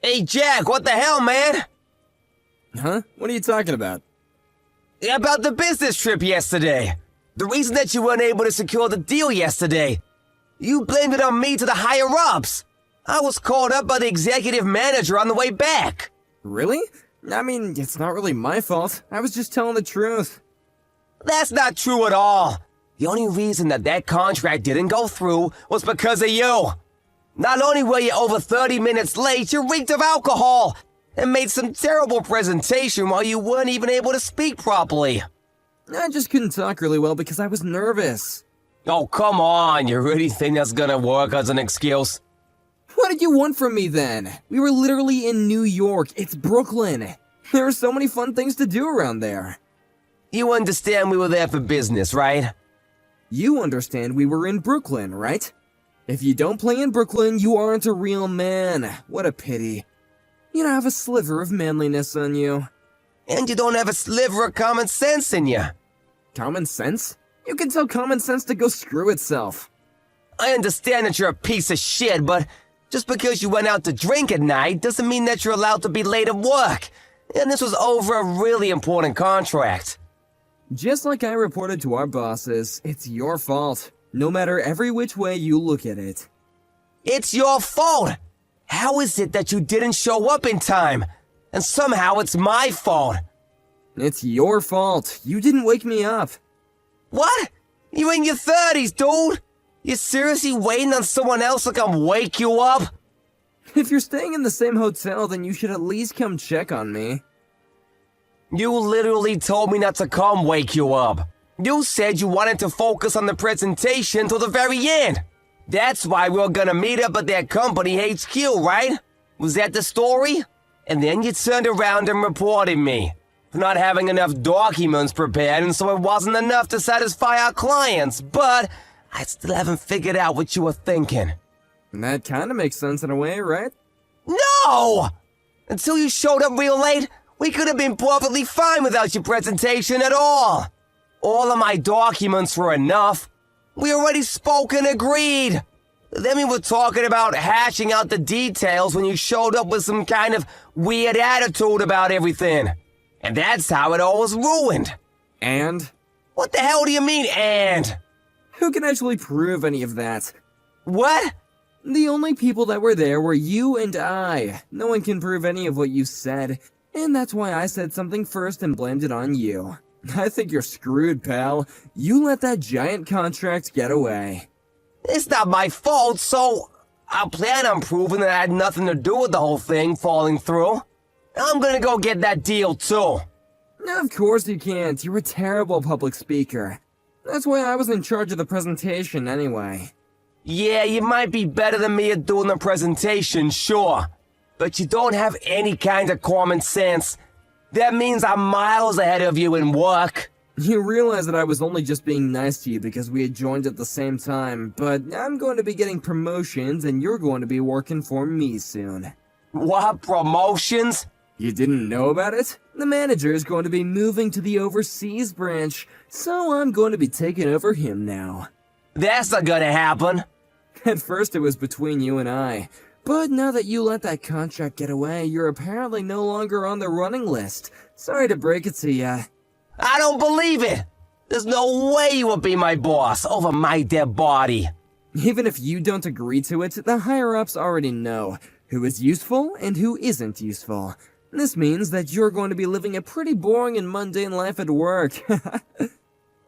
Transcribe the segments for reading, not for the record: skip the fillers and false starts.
Hey, Jack, what the hell, man? Huh? What are you talking about? About the business trip yesterday. The reason that you weren't able to secure the deal yesterday. You blamed it on me to the higher-ups. I was called up by the executive manager on the way back. Really? I mean, it's not really my fault. I was just telling the truth. That's not true at all. The only reason that contract didn't go through was because of you. Not only were you over 30 minutes late, you reeked of alcohol and made some terrible presentation while you weren't even able to speak properly. I just couldn't talk really well because I was nervous. Oh, come on. You really think that's gonna work as an excuse? What did you want from me then? We were literally in New York. It's Brooklyn. There are so many fun things to do around there. You understand we were there for business, right? You understand we were in Brooklyn, right? If you don't play in Brooklyn, you aren't a real man. What a pity. You don't have a sliver of manliness on you. And you don't have a sliver of common sense in you. Common sense? You can tell common sense to go screw itself. I understand that you're a piece of shit, but just because you went out to drink at night doesn't mean that you're allowed to be late at work. And this was over a really important contract. Just like I reported to our bosses, it's your fault. No matter every which way you look at it. It's your fault! How is it that you didn't show up in time? And somehow it's my fault. It's your fault. You didn't wake me up. What? You're in your 30s, dude! You seriously waiting on someone else to come wake you up? If you're staying in the same hotel, then you should at least come check on me. You literally told me not to come wake you up. You said you wanted to focus on the presentation till the very end. That's why we were gonna meet up at that company HQ, right? Was that the story? And then you turned around and reported me for not having enough documents prepared, and so it wasn't enough to satisfy our clients, but I still haven't figured out what you were thinking. That kinda makes sense in a way, right? No! Until you showed up real late, we could have been perfectly fine without your presentation at all. All of my documents were enough. We already spoke and agreed. Then we were talking about hashing out the details when you showed up with some kind of weird attitude about everything. And that's how it all was ruined. And? What the hell do you mean, and? Who can actually prove any of that? What? The only people that were there were you and I. No one can prove any of what you said. And that's why I said something first and blamed it on you. I think you're screwed, pal. You let that giant contract get away. It's not my fault, so I plan on proving that I had nothing to do with the whole thing falling through. I'm gonna go get that deal, too. Of course you can't. You're a terrible public speaker. That's why I was in charge of the presentation anyway. Yeah, you might be better than me at doing the presentation, sure. But you don't have any kind of common sense. That means I'm miles ahead of you in work. You realize that I was only just being nice to you because we had joined at the same time, but I'm going to be getting promotions and you're going to be working for me soon. What, promotions? You didn't know about it? The manager is going to be moving to the overseas branch, so I'm going to be taking over him now. That's not gonna happen. At first it was between you and I, but now that you let that contract get away, you're apparently no longer on the running list. Sorry to break it to ya. I don't believe it. There's no way you would be my boss over my dead body. Even if you don't agree to it, the higher-ups already know who is useful and who isn't useful. This means that you're going to be living a pretty boring and mundane life at work.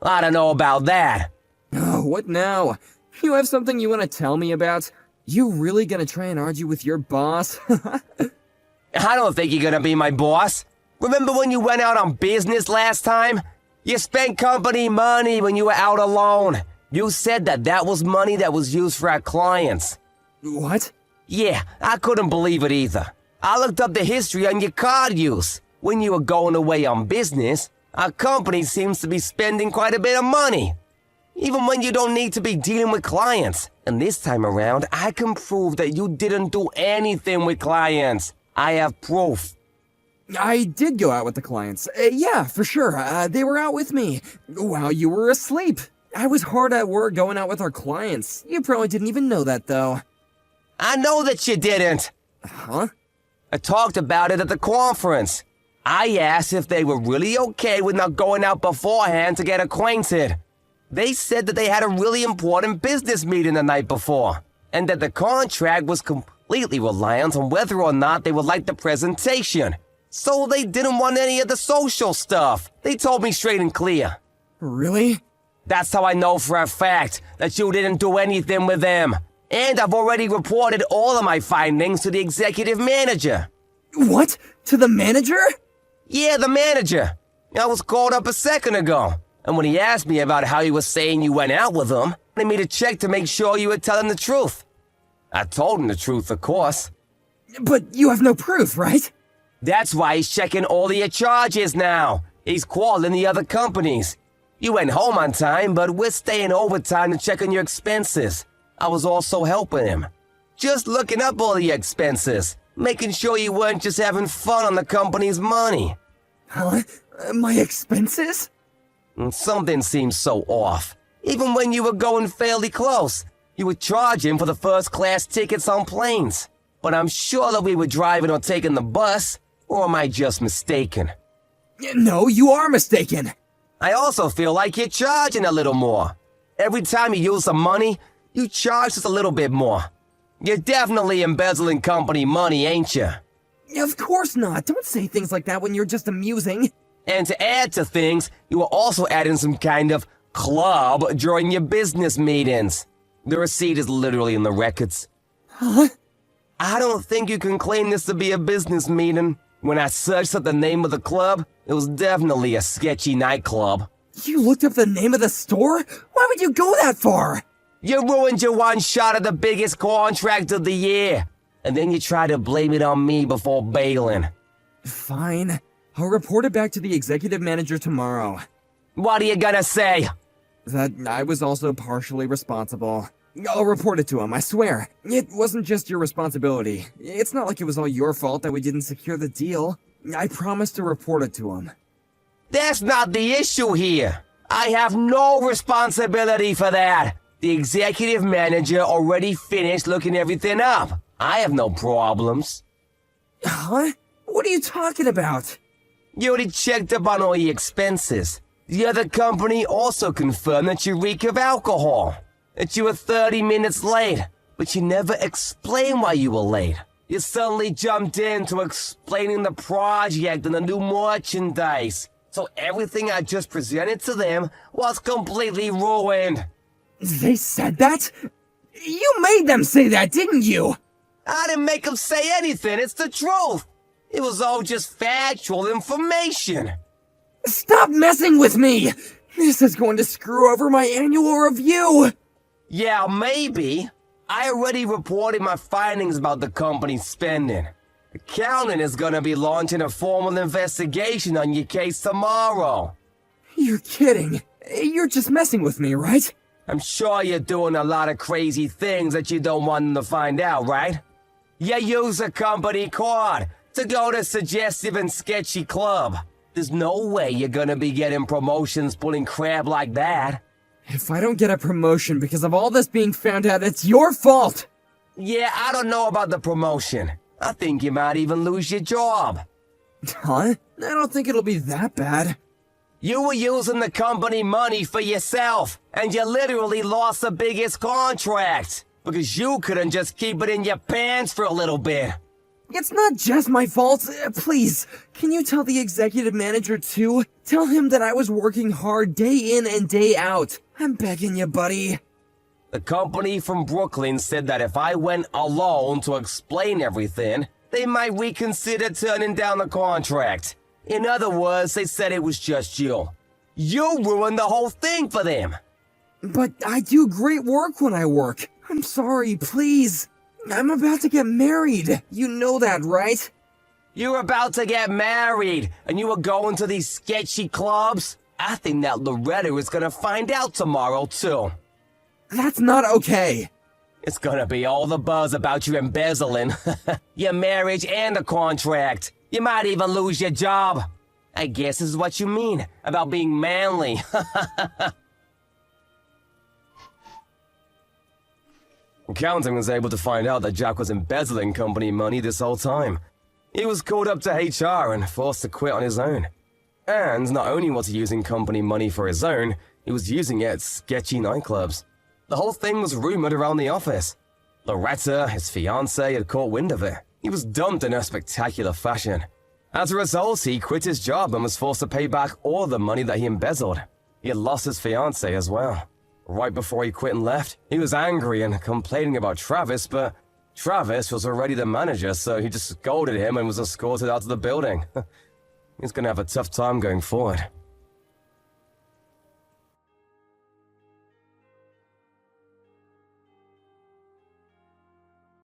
I don't know about that. Oh, what now? You have something you want to tell me about? You really gonna try and argue with your boss? I don't think you're gonna be my boss. Remember when you went out on business last time? You spent company money when you were out alone. You said that was money that was used for our clients. What? Yeah, I couldn't believe it either. I looked up the history on your card use. When you were going away on business, our company seems to be spending quite a bit of money. Even when you don't need to be dealing with clients. And this time around, I can prove that you didn't do anything with clients. I have proof. I did go out with the clients. Yeah, for sure. They were out with me while you were asleep. I was hard at work going out with our clients. You probably didn't even know that, though. I know that you didn't. Huh? I talked about it at the conference. I asked if they were really okay with not going out beforehand to get acquainted. They said that they had a really important business meeting the night before, and that the contract was completely reliant on whether or not they would like the presentation. So they didn't want any of the social stuff. They told me straight and clear. Really? That's how I know for a fact that you didn't do anything with them. And I've already reported all of my findings to the executive manager. What? To the manager? Yeah, the manager. I was called up a second ago. And when he asked me about how you were saying you went out with him, he wanted me to check to make sure you were telling the truth. I told him the truth, of course. But you have no proof, right? That's why he's checking all of your charges now. He's calling the other companies. You went home on time, but we're staying overtime to check on your expenses. I was also helping him. Just looking up all your expenses, making sure you weren't just having fun on the company's money. Huh? My expenses? Something seems so off. Even when you were going fairly close, you were charging for the first-class tickets on planes. But I'm sure that we were driving or taking the bus, or am I just mistaken? No, you are mistaken. I also feel like you're charging a little more. Every time you use some money, you charge just a little bit more. You're definitely embezzling company money, ain't you? Of course not. Don't say things like that when you're just amusing. And to add to things, you were also adding some kind of club during your business meetings. The receipt is literally in the records. Huh? I don't think you can claim this to be a business meeting. When I searched up the name of the club, it was definitely a sketchy nightclub. You looked up the name of the store? Why would you go that far? You ruined your one shot at the biggest contract of the year. And then you try to blame it on me before bailing. Fine. I'll report it back to the executive manager tomorrow. What are you gonna say? That I was also partially responsible. I'll report it to him, I swear. It wasn't just your responsibility. It's not like it was all your fault that we didn't secure the deal. I promised to report it to him. That's not the issue here. I have no responsibility for that. The executive manager already finished looking everything up. I have no problems. Huh? What are you talking about? You already checked up on all your expenses. The other company also confirmed that you reek of alcohol. That you were 30 minutes late, but you never explained why you were late. You suddenly jumped into explaining the project and the new merchandise. So everything I just presented to them was completely ruined. They said that? You made them say that, didn't you? I didn't make them say anything, it's the truth. It was all just factual information. Stop messing with me! This is going to screw over my annual review! Yeah, maybe. I already reported my findings about the company's spending. Accounting is gonna be launching a formal investigation on your case tomorrow. You're kidding. You're just messing with me, right? I'm sure you're doing a lot of crazy things that you don't want them to find out, right? You use a company card to go to suggestive and sketchy club. There's no way you're gonna be getting promotions pulling crap like that. If I don't get a promotion because of all this being found out, it's your fault! Yeah, I don't know about the promotion. I think you might even lose your job. Huh? I don't think it'll be that bad. You were using the company money for yourself, and you literally lost the biggest contract. Because you couldn't just keep it in your pants for a little bit. It's not just my fault. Please, can you tell the executive manager too? Tell him that I was working hard day in and day out. I'm begging you, buddy. The company from Brooklyn said that if I went alone to explain everything, they might reconsider turning down the contract. In other words, they said it was just you. You ruined the whole thing for them. But I do great work when I work. I'm sorry, please. I'm about to get married. You know that, right? You were about to get married, and you were going to these sketchy clubs? I think that Loretta is gonna find out tomorrow, too. That's not okay. It's gonna be all the buzz about you embezzling. Your marriage and the contract. You might even lose your job. I guess this is what you mean about being manly. Accounting was able to find out that Jack was embezzling company money this whole time. He was called up to HR and forced to quit on his own. And not only was he using company money for his own, he was using it at sketchy nightclubs. The whole thing was rumored around the office. Loretta, his fiancée, had caught wind of it. He was dumped in a spectacular fashion. As a result, he quit his job and was forced to pay back all the money that he embezzled. He had lost his fiancée as well. Right before he quit and left, he was angry and complaining about Travis, but Travis was already the manager, so he just scolded him and was escorted out of the building. He's gonna have a tough time going forward.